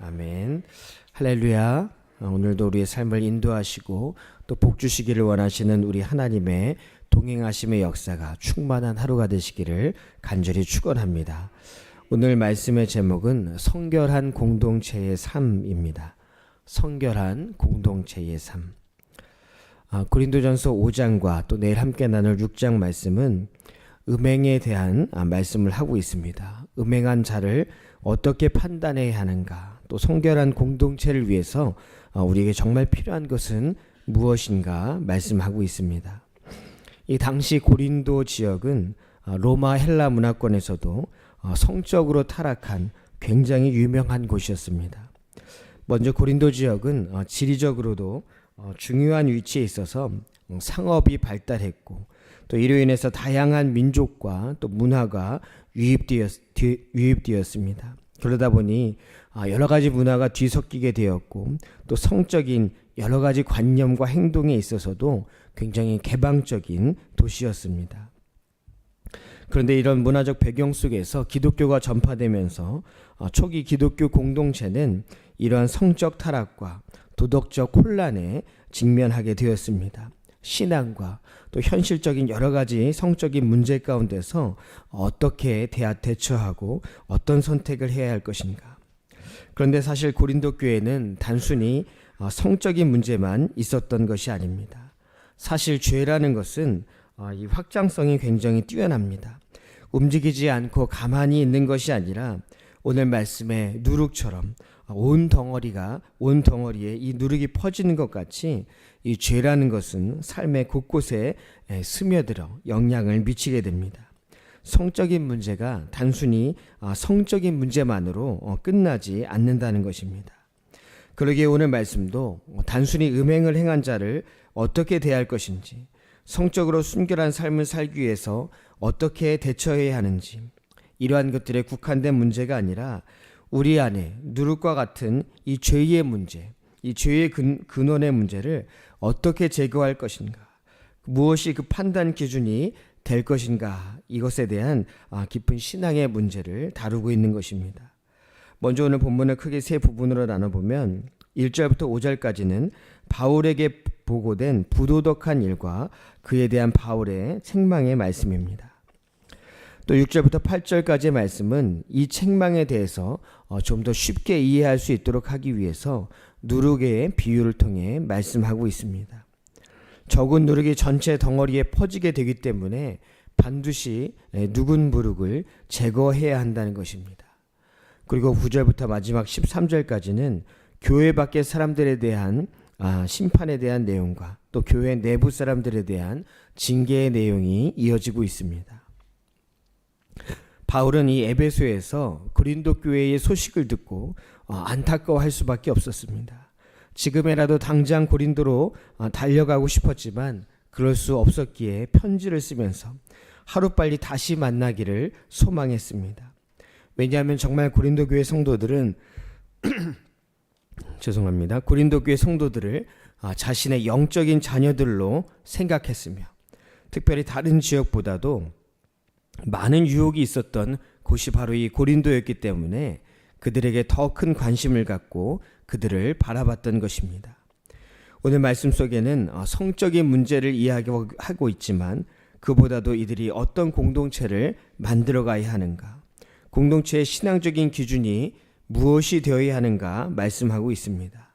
아멘. 할렐루야. 오늘도 우리의 삶을 인도하시고 또 복 주시기를 원하시는 우리 하나님의 동행하심의 역사가 충만한 하루가 되시기를 간절히 축원합니다. 오늘 말씀의 제목은 성결한 공동체의 삶입니다. 성결한 공동체의 삶. 고린도전서 5장과 또 내일 함께 나눌 6장 말씀은 음행에 대한 말씀을 하고 있습니다. 음행한 자를 어떻게 판단해야 하는가, 또 성결한 공동체를 위해서 우리에게 정말 필요한 것은 무엇인가 말씀하고 있습니다. 이 당시 고린도 지역은 로마 헬라 문화권에서도 성적으로 타락한 굉장히 유명한 곳이었습니다. 먼저 고린도 지역은 지리적으로도 중요한 위치에 있어서 상업이 발달했고, 또 이로 인해서 다양한 민족과 또 문화가 유입되었습니다. 그러다 보니 여러 가지 문화가 뒤섞이게 되었고, 또 성적인 여러 가지 관념과 행동에 있어서도 굉장히 개방적인 도시였습니다. 그런데 이런 문화적 배경 속에서 기독교가 전파되면서 초기 기독교 공동체는 이러한 성적 타락과 도덕적 혼란에 직면하게 되었습니다. 신앙과 또 현실적인 여러 가지 성적인 문제 가운데서 어떻게 대처하고 어떤 선택을 해야 할 것인가. 그런데 사실 고린도 교회는 단순히 성적인 문제만 있었던 것이 아닙니다. 사실 죄라는 것은 이 확장성이 굉장히 뛰어납니다. 움직이지 않고 가만히 있는 것이 아니라 오늘 말씀의 누룩처럼 온 덩어리에 이 누룩이 퍼지는 것 같이 이 죄라는 것은 삶의 곳곳에 스며들어 영향을 미치게 됩니다. 성적인 문제가 단순히 성적인 문제만으로 끝나지 않는다는 것입니다. 그러기에 오늘 말씀도 단순히 음행을 행한 자를 어떻게 대할 것인지, 성적으로 순결한 삶을 살기 위해서 어떻게 대처해야 하는지, 이러한 것들에 국한된 문제가 아니라 우리 안에 누룩과 같은 이 죄의 문제, 이 죄의 근원의 문제를 어떻게 제거할 것인가, 무엇이 그 판단 기준이 될 것인가, 이것에 대한 깊은 신앙의 문제를 다루고 있는 것입니다. 먼저 오늘 본문을 크게 세 부분으로 나눠보면 1절부터 5절까지는 바울에게 보고된 부도덕한 일과 그에 대한 바울의 책망의 말씀입니다. 또 6절부터 8절까지의 말씀은 이 책망에 대해서 좀 더 쉽게 이해할 수 있도록 하기 위해서 누룩의 비유를 통해 말씀하고 있습니다. 적은 누룩이 전체 덩어리에 퍼지게 되기 때문에 반드시 누군 누룩을 제거해야 한다는 것입니다. 그리고 9절부터 마지막 13절까지는 교회 밖의 사람들에 대한 심판에 대한 내용과 또 교회 내부 사람들에 대한 징계의 내용이 이어지고 있습니다. 바울은 이 에베소에서 고린도 교회의 소식을 듣고 안타까워할 수밖에 없었습니다. 지금이라도 당장 고린도로 달려가고 싶었지만 그럴 수 없었기에 편지를 쓰면서 하루빨리 다시 만나기를 소망했습니다. 왜냐하면 정말 고린도 교회 성도들은 고린도 교회 성도들을 자신의 영적인 자녀들로 생각했으며, 특별히 다른 지역보다도 많은 유혹이 있었던 곳이 바로 이 고린도였기 때문에 그들에게 더 큰 관심을 갖고 그들을 바라봤던 것입니다. 오늘 말씀 속에는 성적인 문제를 이야기하고 있지만 그보다도 이들이 어떤 공동체를 만들어가야 하는가, 공동체의 신앙적인 기준이 무엇이 되어야 하는가 말씀하고 있습니다.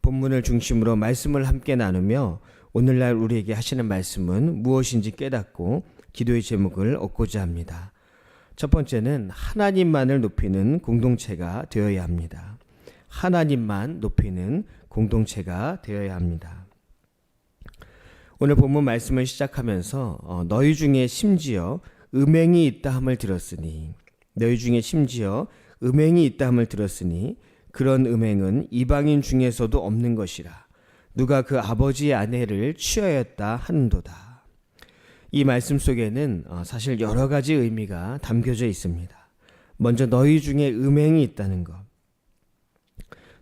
본문을 중심으로 말씀을 함께 나누며 오늘날 우리에게 하시는 말씀은 무엇인지 깨닫고 기도의 제목을 얻고자 합니다. 첫 번째는 하나님만을 높이는 공동체가 되어야 합니다. 하나님만 높이는 공동체가 되어야 합니다. 오늘 본문 말씀을 시작하면서 너희 중에 심지어 음행이 있다 함을 들었으니, 그런 음행은 이방인 중에서도 없는 것이라. 누가 그 아버지의 아내를 취하였다 하는도다. 이 말씀 속에는 사실 여러 가지 의미가 담겨져 있습니다. 먼저 너희 중에 음행이 있다는 것,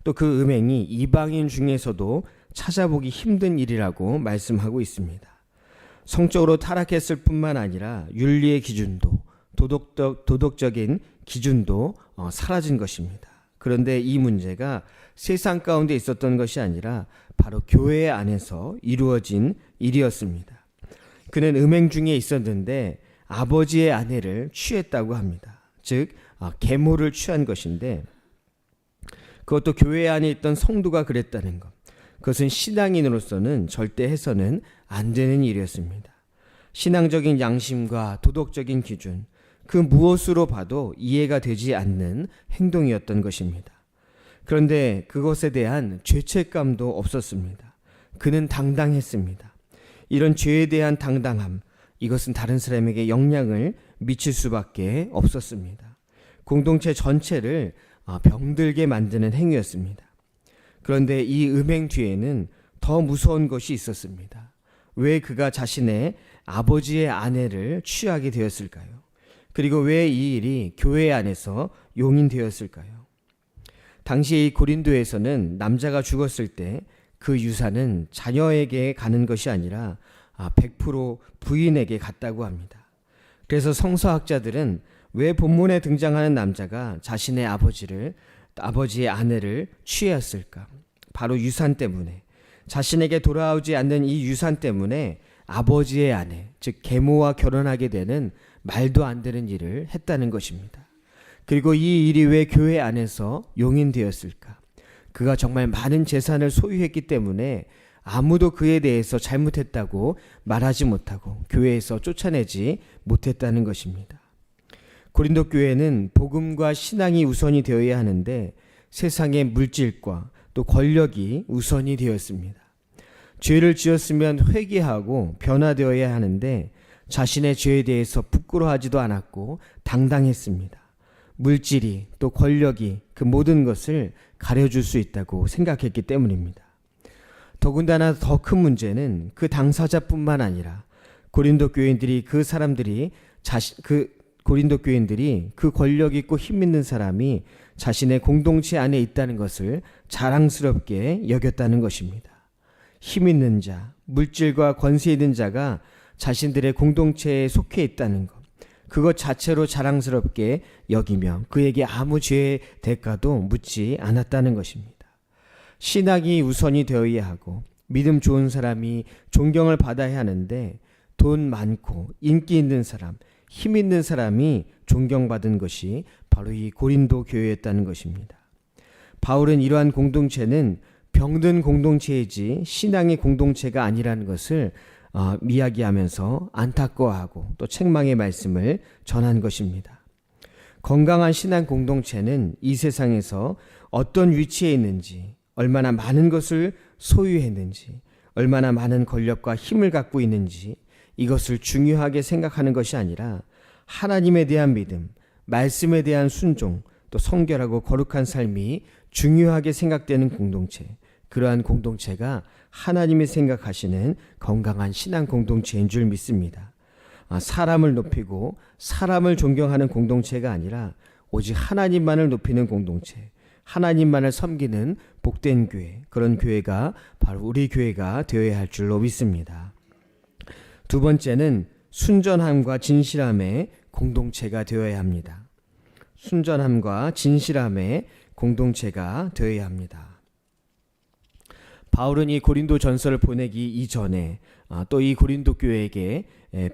또 그 음행이 이방인 중에서도 찾아보기 힘든 일이라고 말씀하고 있습니다. 성적으로 타락했을 뿐만 아니라 윤리의 기준도, 도덕적인 기준도 사라진 것입니다. 그런데 이 문제가 세상 가운데 있었던 것이 아니라 바로 교회 안에서 이루어진 일이었습니다. 그는 음행 중에 있었는데 아버지의 아내를 취했다고 합니다. 즉 계모를 취한 것인데, 그것도 교회 안에 있던 성도가 그랬다는 것, 그것은 신앙인으로서는 절대 해서는 안 되는 일이었습니다. 신앙적인 양심과 도덕적인 기준, 그 무엇으로 봐도 이해가 되지 않는 행동이었던 것입니다. 그런데 그것에 대한 죄책감도 없었습니다. 그는 당당했습니다. 이런 죄에 대한 당당함, 이것은 다른 사람에게 영향을 미칠 수밖에 없었습니다. 공동체 전체를 병들게 만드는 행위였습니다. 그런데 이 음행 뒤에는 더 무서운 것이 있었습니다. 왜 그가 자신의 아버지의 아내를 취하게 되었을까요? 그리고 왜 이 일이 교회 안에서 용인되었을까요? 당시 이 고린도에서는 남자가 죽었을 때 그 유산은 자녀에게 가는 것이 아니라 100% 부인에게 갔다고 합니다. 그래서 성서학자들은 왜 본문에 등장하는 남자가 자신의 아버지의 아내를 취했을까? 바로 유산 때문에, 자신에게 돌아오지 않는 이 유산 때문에 아버지의 아내, 즉 계모와 결혼하게 되는 말도 안 되는 일을 했다는 것입니다. 그리고 이 일이 왜 교회 안에서 용인되었을까? 그가 정말 많은 재산을 소유했기 때문에 아무도 그에 대해서 잘못했다고 말하지 못하고 교회에서 쫓아내지 못했다는 것입니다. 고린도 교회는 복음과 신앙이 우선이 되어야 하는데 세상의 물질과 또 권력이 우선이 되었습니다. 죄를 지었으면 회개하고 변화되어야 하는데 자신의 죄에 대해서 부끄러워하지도 않았고 당당했습니다. 물질이 또 권력이 그 모든 것을 가려줄 수 있다고 생각했기 때문입니다. 더군다나 더 큰 문제는 그 당사자뿐만 아니라 고린도 교인들이 그 권력 있고 힘 있는 사람이 자신의 공동체 안에 있다는 것을 자랑스럽게 여겼다는 것입니다. 힘 있는 자, 물질과 권세 있는 자가 자신들의 공동체에 속해 있다는 것, 그것 자체로 자랑스럽게 여기며 그에게 아무 죄의 대가도 묻지 않았다는 것입니다. 신학이 우선이 되어야 하고 믿음 좋은 사람이 존경을 받아야 하는데 돈 많고 인기 있는 사람, 힘 있는 사람이 존경받은 것이 바로 이 고린도 교회였다는 것입니다. 바울은 이러한 공동체는 병든 공동체이지 신앙의 공동체가 아니라는 것을 이야기하면서 안타까워하고 또 책망의 말씀을 전한 것입니다. 건강한 신앙 공동체는 이 세상에서 어떤 위치에 있는지, 얼마나 많은 것을 소유했는지, 얼마나 많은 권력과 힘을 갖고 있는지 이것을 중요하게 생각하는 것이 아니라 하나님에 대한 믿음, 말씀에 대한 순종, 또 성결하고 거룩한 삶이 중요하게 생각되는 공동체, 그러한 공동체가 하나님이 생각하시는 건강한 신앙 공동체인 줄 믿습니다. 사람을 높이고 사람을 존경하는 공동체가 아니라 오직 하나님만을 높이는 공동체, 하나님만을 섬기는 복된 교회, 그런 교회가 바로 우리 교회가 되어야 할 줄로 믿습니다. 두 번째는 순전함과 진실함의 공동체가 되어야 합니다. 순전함과 진실함의 공동체가 되어야 합니다. 바울은 이 고린도 전서를 보내기 이전에 또 이 고린도 교회에게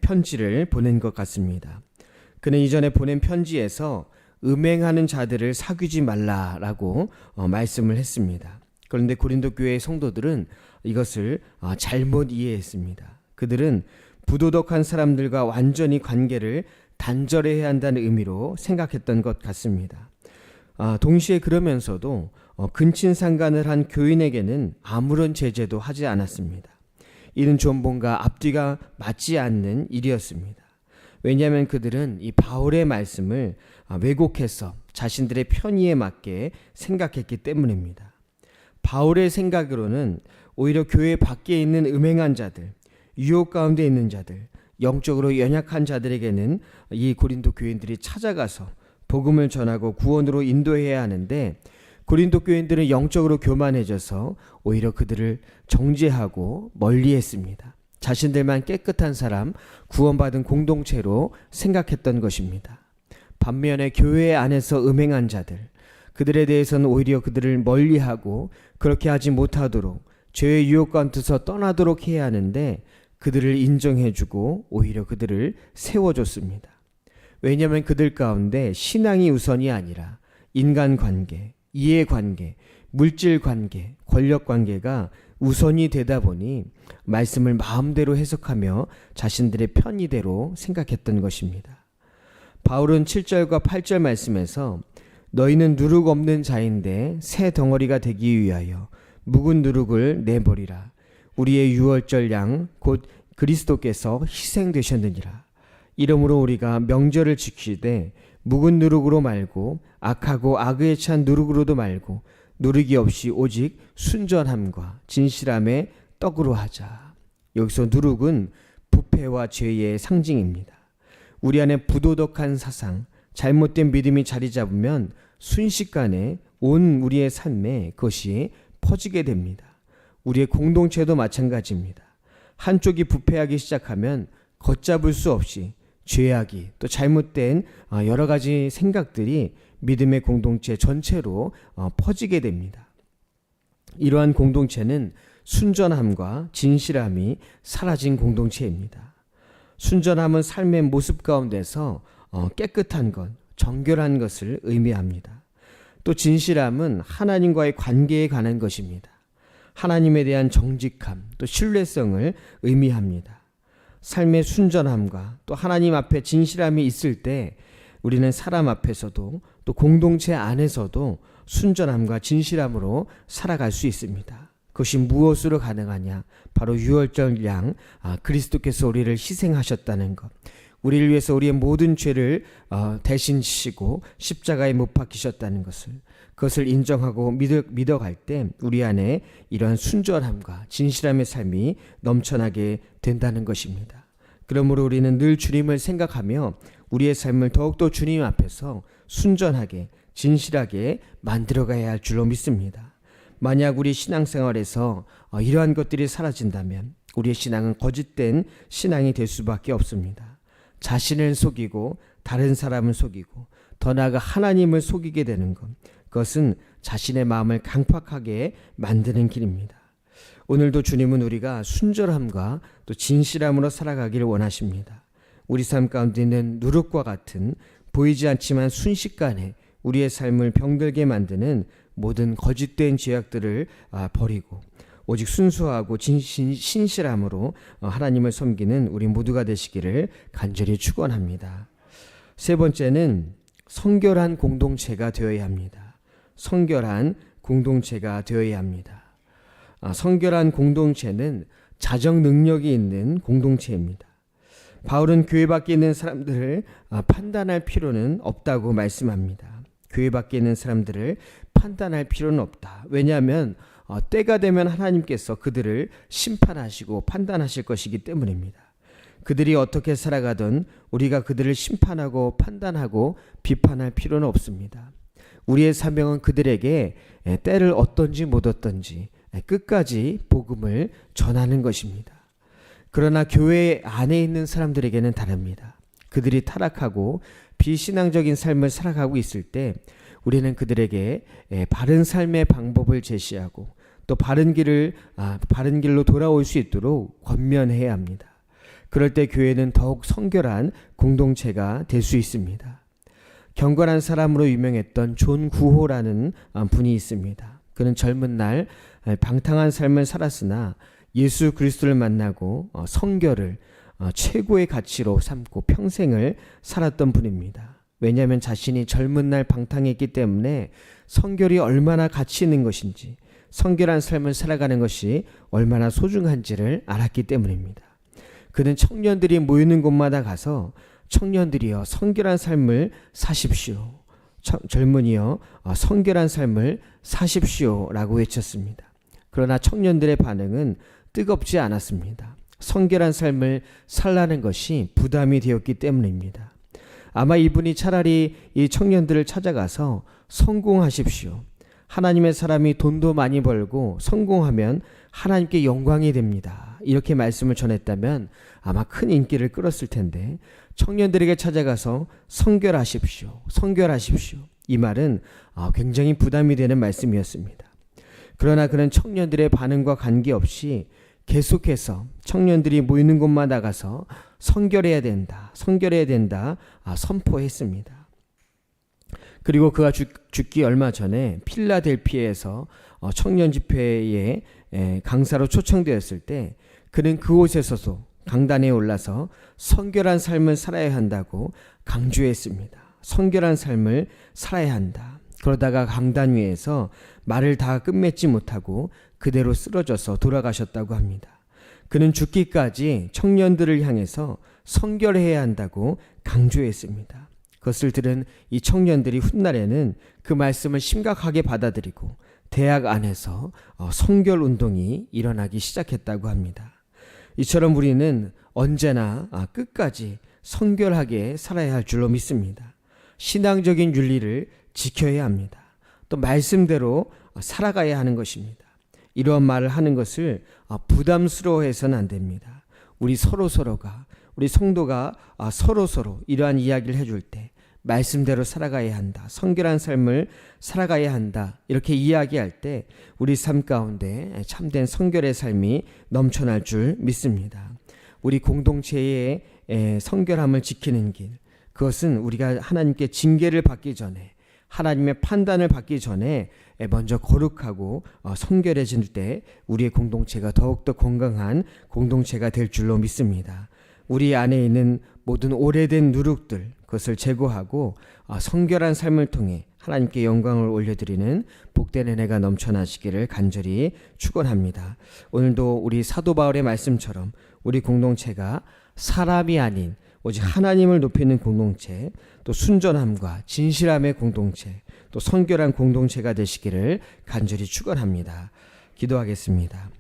편지를 보낸 것 같습니다. 그는 이전에 보낸 편지에서 음행하는 자들을 사귀지 말라라고 말씀을 했습니다. 그런데 고린도 교회의 성도들은 이것을 잘못 이해했습니다. 그들은 부도덕한 사람들과 완전히 관계를 단절해야 한다는 의미로 생각했던 것 같습니다. 동시에 그러면서도 근친상간을 한 교인에게는 아무런 제재도 하지 않았습니다. 이는 좀 뭔가 앞뒤가 맞지 않는 일이었습니다. 왜냐하면 그들은 이 바울의 말씀을 왜곡해서 자신들의 편의에 맞게 생각했기 때문입니다. 바울의 생각으로는 오히려 교회 밖에 있는 음행한 자들, 유혹 가운데 있는 자들, 영적으로 연약한 자들에게는 이 고린도 교인들이 찾아가서 복음을 전하고 구원으로 인도해야 하는데 고린도 교인들은 영적으로 교만해져서 오히려 그들을 정죄하고 멀리했습니다. 자신들만 깨끗한 사람, 구원받은 공동체로 생각했던 것입니다. 반면에 교회 안에서 음행한 자들, 그들에 대해서는 오히려 그들을 멀리하고 그렇게 하지 못하도록 죄의 유혹 가운데서 떠나도록 해야 하는데 그들을 인정해주고 오히려 그들을 세워줬습니다. 왜냐하면 그들 가운데 신앙이 우선이 아니라 인간관계, 이해관계, 물질관계, 권력관계가 우선이 되다 보니 말씀을 마음대로 해석하며 자신들의 편의대로 생각했던 것입니다. 바울은 7절과 8절 말씀에서 너희는 누룩 없는 자인데 새 덩어리가 되기 위하여 묵은 누룩을 내버리라. 우리의 유월절 양 곧 그리스도께서 희생되셨느니라. 이러므로 우리가 명절을 지키되 묵은 누룩으로 말고 악하고 악의에 찬 누룩으로도 말고 누룩이 없이 오직 순전함과 진실함의 떡으로 하자. 여기서 누룩은 부패와 죄의 상징입니다. 우리 안에 부도덕한 사상, 잘못된 믿음이 자리 잡으면 순식간에 온 우리의 삶에 그것이 퍼지게 됩니다. 우리의 공동체도 마찬가지입니다. 한쪽이 부패하기 시작하면 걷잡을 수 없이 죄악이 또 잘못된 여러 가지 생각들이 믿음의 공동체 전체로 퍼지게 됩니다. 이러한 공동체는 순전함과 진실함이 사라진 공동체입니다. 순전함은 삶의 모습 가운데서 깨끗한 것, 정결한 것을 의미합니다. 또 진실함은 하나님과의 관계에 관한 것입니다. 하나님에 대한 정직함, 또 신뢰성을 의미합니다. 삶의 순전함과 또 하나님 앞에 진실함이 있을 때 우리는 사람 앞에서도 또 공동체 안에서도 순전함과 진실함으로 살아갈 수 있습니다. 그것이 무엇으로 가능하냐? 바로 유월절 양 그리스도께서 우리를 희생하셨다는 것. 우리를 위해서 우리의 모든 죄를 대신 지시고 십자가에 못 박히셨다는 것을, 그것을 인정하고 믿어갈 때 우리 안에 이러한 순전함과 진실함의 삶이 넘쳐나게 된다는 것입니다. 그러므로 우리는 늘 주님을 생각하며 우리의 삶을 더욱더 주님 앞에서 순전하게 진실하게 만들어가야 할 줄로 믿습니다. 만약 우리 신앙생활에서 이러한 것들이 사라진다면 우리의 신앙은 거짓된 신앙이 될 수밖에 없습니다. 자신을 속이고 다른 사람을 속이고 더 나아가 하나님을 속이게 되는 것, 그것은 자신의 마음을 강팍하게 만드는 길입니다. 오늘도 주님은 우리가 순전함과 또 진실함으로 살아가기를 원하십니다. 우리 삶 가운데 있는 누룩과 같은 보이지 않지만 순식간에 우리의 삶을 병들게 만드는 모든 거짓된 죄악들을 버리고 오직 순수하고 신실함으로 하나님을 섬기는 우리 모두가 되시기를 간절히 축원합니다. 세 번째는 성결한 공동체가 되어야 합니다. 성결한 공동체가 되어야 합니다. 성결한 공동체는 자정 능력이 있는 공동체입니다. 바울은 교회 밖에 있는 사람들을 판단할 필요는 없다고 말씀합니다. 교회 밖에 있는 사람들을 판단할 필요는 없다. 왜냐하면 때가 되면 하나님께서 그들을 심판하시고 판단하실 것이기 때문입니다. 그들이 어떻게 살아가든 우리가 그들을 심판하고 판단하고 비판할 필요는 없습니다. 우리의 사명은 그들에게 때를 얻든지 못 얻든지 끝까지 복음을 전하는 것입니다. 그러나 교회 안에 있는 사람들에게는 다릅니다. 그들이 타락하고 비신앙적인 삶을 살아가고 있을 때 우리는 그들에게 바른 삶의 방법을 제시하고 또 바른 길로 돌아올 수 있도록 권면해야 합니다. 그럴 때 교회는 더욱 성결한 공동체가 될 수 있습니다. 경건한 사람으로 유명했던 존 구호라는 분이 있습니다. 그는 젊은 날 방탕한 삶을 살았으나 예수 그리스도를 만나고 성결을 최고의 가치로 삼고 평생을 살았던 분입니다. 왜냐하면 자신이 젊은 날 방탕했기 때문에 성결이 얼마나 가치 있는 것인지, 성결한 삶을 살아가는 것이 얼마나 소중한지를 알았기 때문입니다. 그는 청년들이 모이는 곳마다 가서 청년들이여 성결한 삶을 사십시오. 젊은이여 성결한 삶을 사십시오 라고 외쳤습니다. 그러나 청년들의 반응은 뜨겁지 않았습니다. 성결한 삶을 살라는 것이 부담이 되었기 때문입니다. 아마 이분이 차라리 이 청년들을 찾아가서 성공하십시오. 하나님의 사람이 돈도 많이 벌고 성공하면 하나님께 영광이 됩니다. 이렇게 말씀을 전했다면 아마 큰 인기를 끌었을 텐데 청년들에게 찾아가서 성결하십시오. 성결하십시오. 이 말은 굉장히 부담이 되는 말씀이었습니다. 그러나 그는 청년들의 반응과 관계없이 계속해서 청년들이 모이는 곳마다 가서 성결해야 된다 선포했습니다. 그리고 그가 죽기 얼마 전에 필라델피아에서 청년 집회에 강사로 초청되었을 때 그는 그곳에서도 강단에 올라서 성결한 삶을 살아야 한다고 강조했습니다. 성결한 삶을 살아야 한다. 그러다가 강단 위에서 말을 다 끝맺지 못하고 그대로 쓰러져서 돌아가셨다고 합니다. 그는 죽기까지 청년들을 향해서 성결해야 한다고 강조했습니다. 그것을 들은 이 청년들이 훗날에는 그 말씀을 심각하게 받아들이고 대학 안에서 성결 운동이 일어나기 시작했다고 합니다. 이처럼 우리는 언제나 끝까지 성결하게 살아야 할 줄로 믿습니다. 신앙적인 윤리를 지켜야 합니다. 또 말씀대로 살아가야 하는 것입니다. 이러한 말을 하는 것을 부담스러워해서는 안 됩니다. 우리 서로가 우리 성도가 서로 이러한 이야기를 해줄 때 말씀대로 살아가야 한다. 성결한 삶을 살아가야 한다. 이렇게 이야기할 때 우리 삶 가운데 참된 성결의 삶이 넘쳐날 줄 믿습니다. 우리 공동체의 성결함을 지키는 길, 그것은 우리가 하나님께 징계를 받기 전에, 하나님의 판단을 받기 전에 먼저 거룩하고 성결해질 때 우리의 공동체가 더욱더 건강한 공동체가 될 줄로 믿습니다. 우리 안에 있는 모든 오래된 누룩들, 그것을 제거하고 성결한 삶을 통해 하나님께 영광을 올려드리는 복된 은혜가 넘쳐나시기를 간절히 축원합니다. 오늘도 우리 사도 바울의 말씀처럼 우리 공동체가 사람이 아닌 오직 하나님을 높이는 공동체, 또 순전함과 진실함의 공동체, 또 성결한 공동체가 되시기를 간절히 축원합니다. 기도하겠습니다.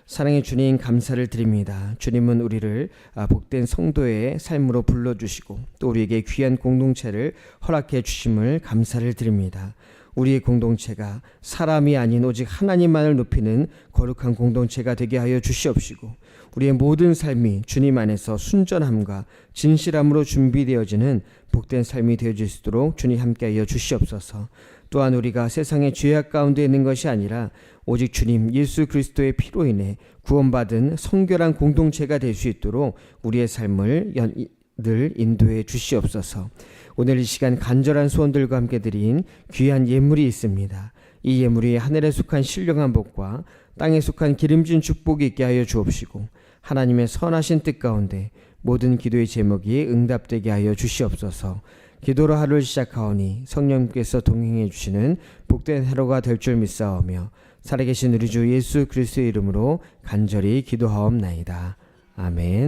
사랑의 주님, 감사를 드립니다. 주님은 우리를 복된 성도의 삶으로 불러주시고 또 우리에게 귀한 공동체를 허락해 주심을 감사를 드립니다. 우리의 공동체가 사람이 아닌 오직 하나님만을 높이는 거룩한 공동체가 되게 하여 주시옵시고 우리의 모든 삶이 주님 안에서 순전함과 진실함으로 준비되어지는 복된 삶이 되어질 수 있도록 주님 함께하여 주시옵소서. 또한 우리가 세상의 죄악 가운데 있는 것이 아니라 오직 주님 예수 그리스도의 피로 인해 구원받은 성결한 공동체가 될 수 있도록 우리의 삶을 늘 인도해 주시옵소서. 오늘 이 시간 간절한 소원들과 함께 드린 귀한 예물이 있습니다. 이 예물이 하늘에 속한 신령한 복과 땅에 속한 기름진 축복이 있게 하여 주옵시고 하나님의 선하신 뜻 가운데 모든 기도의 제목이 응답되게 하여 주시옵소서. 기도로 하루를 시작하오니 성령께서 동행해 주시는 복된 하루가 될 줄 믿사오며 살아계신 우리 주 예수 그리스도의 이름으로 간절히 기도하옵나이다. 아멘.